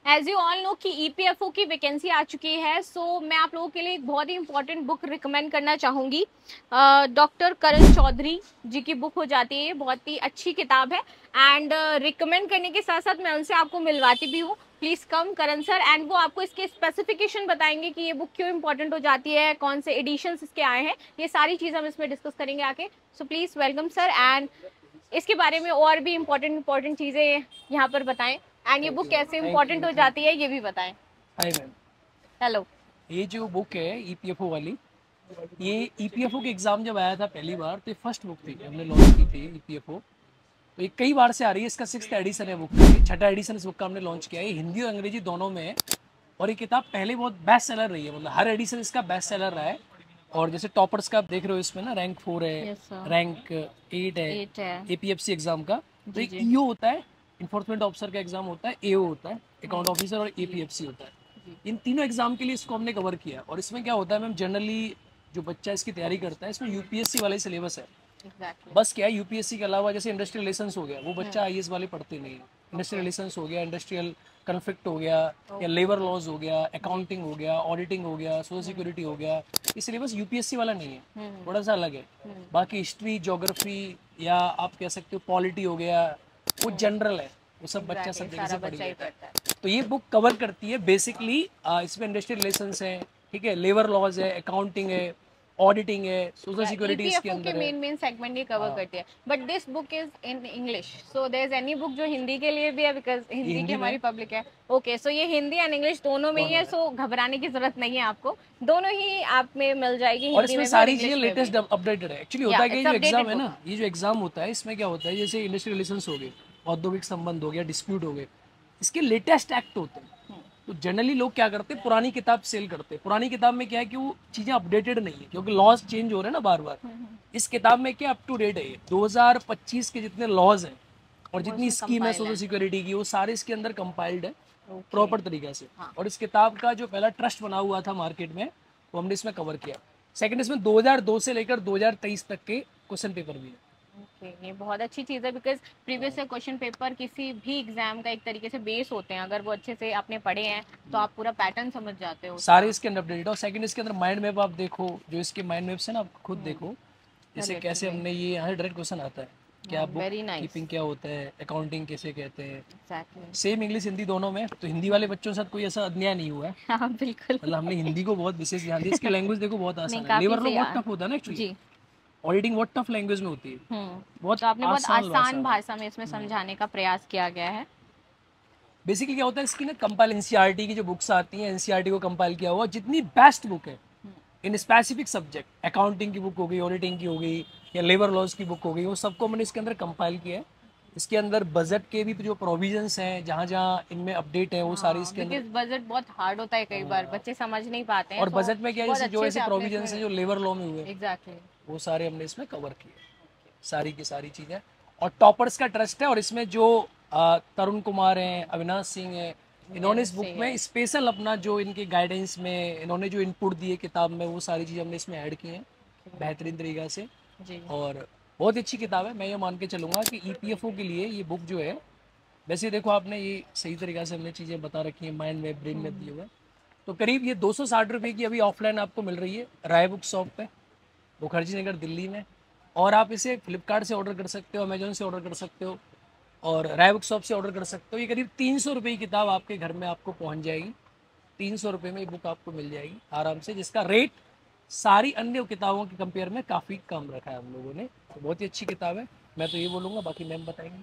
As you all know कि EPFO की vacancy आ चुकी है, सो मैं आप लोगों के लिए एक बहुत ही इंपॉर्टेंट बुक रिकमेंड करना चाहूँगी। डॉक्टर करण चौधरी जी की बुक हो जाती है, बहुत ही अच्छी किताब है। एंड रिकमेंड करने के साथ साथ मैं उनसे आपको मिलवाती भी हूँ। Please come Karan sir, and वो आपको इसके स्पेसिफिकेशन बताएंगे कि ये बुक क्यों इंपॉर्टेंट हो जाती है, कौन से एडिशंस इसके आए हैं, ये सारी चीज़ हम इसमें डिस्कस करेंगे आके। So please welcome sir, and इसके बारे में और भी इम्पोर्टेंट चीज़ें यहाँ पर बताएं, एंड ये बुक कैसे इम्पोर्टेंट हो जाती है ये भी बताएं। Hi ma'am, hello. ये जो बुक है ईपीएफओ वाली, ये ईपीएफओ के एग्जाम जब आया था पहली बार तो ये फर्स्ट बुक थी, हमने लॉन्च की थी ईपीएफओ। तो ये कई बार से आ रही है, इसका 6th एडिशन है बुक का, छठा एडिशन इस बुक का हमने लॉन्च किया है। हिंदी और अंग्रेजी दोनों में है और ये किताब पहले बहुत बेस्ट सेलर रही है, मतलब हर एडिशन इसका बेस्ट सेलर रहा है। और जैसे टॉपर्स का आप देख रहे हो इसमें ना, रैंक 4 है, रैंक 8 है एपीएफसी एग्जाम का। तो एक ईओ होता है, इन्फोर्समेंट ऑफिसर का एग्जाम होता है, एओ होता है अकाउंट ऑफिसर, और एपीएफसी होता है। इन तीनों एग्जाम के लिए इसको हमने कवर किया। और इसमें क्या होता है मैम, जनरली जो बच्चा इसकी तैयारी करता है, इसमें यूपीएससी वाला ही सिलेबस है। बस क्या है, यूपीएससी के अलावा जैसे इंडस्ट्रियल रिलेशंस हो गया, वो बच्चा आईएएस वाले पढ़ते नहीं है। इंडस्ट्रियल रिलेशंस हो गया, इंडस्ट्रियल कन्फ्लिक्ट हो गया, या लेबर लॉज हो गया, अकाउंटिंग हो गया, ऑडिटिंग हो गया, सोशल सिक्योरिटी हो गया, ये सिलेबस यूपीएससी वाला नहीं है, थोड़ा सा अलग है। बाकी हिस्ट्री, ज्योग्राफी, या आप कह सकते हो पॉलिटी हो गया, वो जनरल है, वो सब बच्चा सब जगह से पढ़ लेता है। तो ये बुक कवर करती है बेसिकली, इसमें इंडस्ट्रियल रिलेशंस है, ठीक है, लेबर लॉज है, अकाउंटिंग है, ऑडिटिंग है, सोशल सिक्योरिटी इसके अंदर है। मेन सेगमेंट ये कवर करती है। But this book is in English, so there is any book जो हिंदी के लिए भी है, बिकॉज हिंदी की हमारी पब्लिक है। ओके, सो ये हिंदी एंड इंग्लिश दोनों में ही है, सो घबराने की जरूरत नहीं है आपको, दोनं ही आप में मिल जाएगी। और इसमें सारी चीजें लेटेस्ट अपडेटेड है। एक्चुअली होता है कि ये जो एग्जाम है ना, ये जो एग्जाम होता है, इसमें क्या होता है, जैसे इंडस्ट्रियल रिलेशंस हो गए, औद्योगिक संबंध हो गया, डिस्प्यूट हो गए, इसके लेटेस्ट एक्ट होते हैं। तो जनरली लोग क्या करते हैं, पुरानी किताब सेल करते हैं। पुरानी किताब में क्या है कि वो चीजें अपडेटेड नहीं है, क्योंकि लॉज चेंज हो रहे हैं ना बार बार। इस किताब में क्या अप टू डेट है, 2025 के जितने लॉज हैं और जितनी स्कीम है सोशल सिक्योरिटी की, वो सारे इसके अंदर कंपाइल्ड है प्रॉपर तरीके से। और इस किताब का जो पहला ट्रस्ट बना हुआ था मार्केट में, वो हमने इसमें कवर किया। सेकंड, इसमें 2002 से लेकर 2023 तक के क्वेश्चन पेपर भी है। ये बहुत अच्छी चीज़ है, बिकॉज प्रीवियस क्वेश्चन पेपर किसी भी एग्जाम का एक तरीके से बेस होते हैं। अगर वो अच्छे से आपने पढ़े हैं तो आप पूरा पैटर्न समझ जाते हो सारे इसके अंदर अपडेटेड। और सेकंड, इसके अंदर माइंड मैप आप देखो, जो इसके माइंड मैप्स है ना, आप खुद देखो जैसे कैसे हमने ये यहाँ डायरेक्ट क्वेश्चन आता है, क्या बुक कीपिंग क्या होता है, अकाउंटिंग कैसे कहते हैं। सेम इंग्लिश हिंदी दोनों में। तो हिंदी वाले बच्चों के साथ कोई ऐसा अन्याय नहीं हुआ है। बिल्कुल, मतलब हमने हिंदी को बहुत विशेष ध्यान दिया। इसकी लैंग्वेज देखो बहुत आसान है, लेबर लॉ बहुत टफ होता है ना एक्चुअली, ऑडिटिंग बहुत टफ लैंग्वेज में होती है। बहुत तो आपने बहुत आसान भाषा में इसमें समझाने का प्रयास किया गया है। बेसिकली क्या होता है, इसकी ना कंपाइल एनसीईआरटी की जो बुक्स आती हैं, एनसीईआरटी को कंपाइल किया हुआ जितनी बेस्ट बुक है इन स्पेसिफिक सब्जेक्ट, अकाउंटिंग की बुक हो गई, ऑडिटिंग की हो गई, या लेबर लॉज की बुक हो गई, वो सबको मैंने इसके अंदर कंपाइल किया है। इसके अंदर बजट के भी जो प्रोविजंस हैं, जहाँ जहाँ इनमें अपडेट है, वो सारे इसके अंदर। बजट बहुत हार्ड होता है, कई बार बच्चे समझ नहीं पाते हैं। और बजट में क्या, जैसे जो ऐसे प्रोविजंस हैं जो लेबर लॉ में हुए, एग्जैक्टली वो सारे हमने इसमें कवर किए, सारी की सारी चीज़ें। और टॉपर्स का ट्रस्ट है, और इसमें जो तरुण कुमार हैं, अविनाश सिंह हैं, इन्होंने इस बुक में स्पेशल अपना जो इनके गाइडेंस में इन्होंने जो इनपुट दिए किताब में, वो सारी चीज़ें हमने इसमें ऐड की हैं बेहतरीन तरीक़ा से। और बहुत अच्छी किताब है। मैं ये मान के चलूँगा कि ईपीएफओ के लिए ये बुक जो है, वैसे देखो आपने ये सही तरीक़ा से हमने चीज़ें बता रखी हैं, माइंड मैप, ब्रेन मैप दिए हुए। तो करीब ये 260 रुपये की अभी ऑफलाइन आपको मिल रही है राय बुक शॉप पे, मुखर्जी नगर दिल्ली में। और आप इसे फ्लिपकार्ट से ऑर्डर कर सकते हो, अमेजोन से ऑर्डर कर सकते हो, और राय बुक शॉप से ऑर्डर कर सकते हो। ये करीब 300 रुपये की किताब आपके घर में आपको पहुंच जाएगी। 300 रुपये में ये बुक आपको मिल जाएगी आराम से, जिसका रेट सारी अन्य किताबों के कंपेयर में काफ़ी कम रखा है हम लोगों ने। तो बहुत ही अच्छी किताब है, मैं तो ये बोलूँगा, बाकी मैम बताएंगे।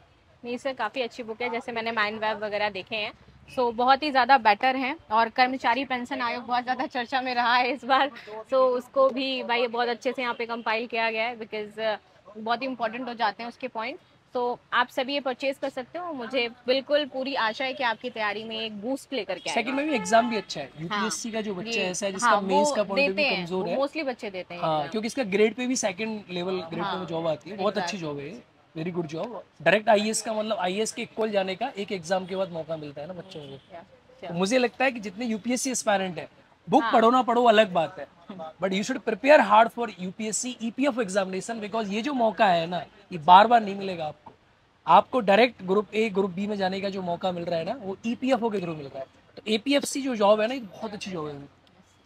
नहीं सर, काफ़ी अच्छी बुक है, जैसे मैंने माइंड मैप वगैरह देखे हैं, सो बहुत ही ज़्यादा बेटर हैं। और कर्मचारी पेंशन आयोग बहुत ज़्यादा चर्चा में रहा है इस बार, सो उसको भी भाई बहुत अच्छे से यहाँ पे कंपाइल किया गया है, बिकॉज बहुत ही इंपॉर्टेंट हो जाते हैं उसके पॉइंट। तो आप सभी ये परचेज कर सकते हो। मुझे बिल्कुल पूरी आशा है कि आपकी तैयारी में एक बूस्ट लेकर के आएगा। सेकंड में भी एग्जाम भी अच्छा है। यूपीएससी का जो बच्चा ऐसा है जिसका मेंस का पॉइंट ऑफ व्यू कमजोर है, मोस्टली बच्चे देते हैं। हाँ, क्योंकि इसका ग्रेड पे भी second level grade pay job आती है, बहुत अच्छी जॉब है, very good job. Direct IAS का मतलब आईएएस के इक्वल जाने का एक एग्जाम के बाद मौका मिलता है ना बच्चों को। तो मुझे लगता है कि जितने यूपीएससी एस्पायरेंट है, बुक पढ़ो ना पढ़ो अलग बात है, but you should prepare hard for UPSC EPF examination, because ये जो मौका है ना, ये बार बार नहीं मिलेगा आपको। आपको direct group A group B में जाने का जो मौका मिल रहा है ना, वो ईपीएफओ के थ्रू मिल रहा है। तो एपीएफसी जो जॉब है ना, ये बहुत अच्छी जॉब है।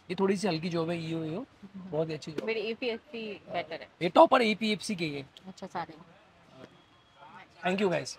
ये थोड़ी सी हल्की जॉब है, ईओ बहुत ही अच्छी जॉब। मेरी एपीएससी बेटर है। ये टॉपर एपीएफसी के ये। अच्छा सारे। Thank you guys.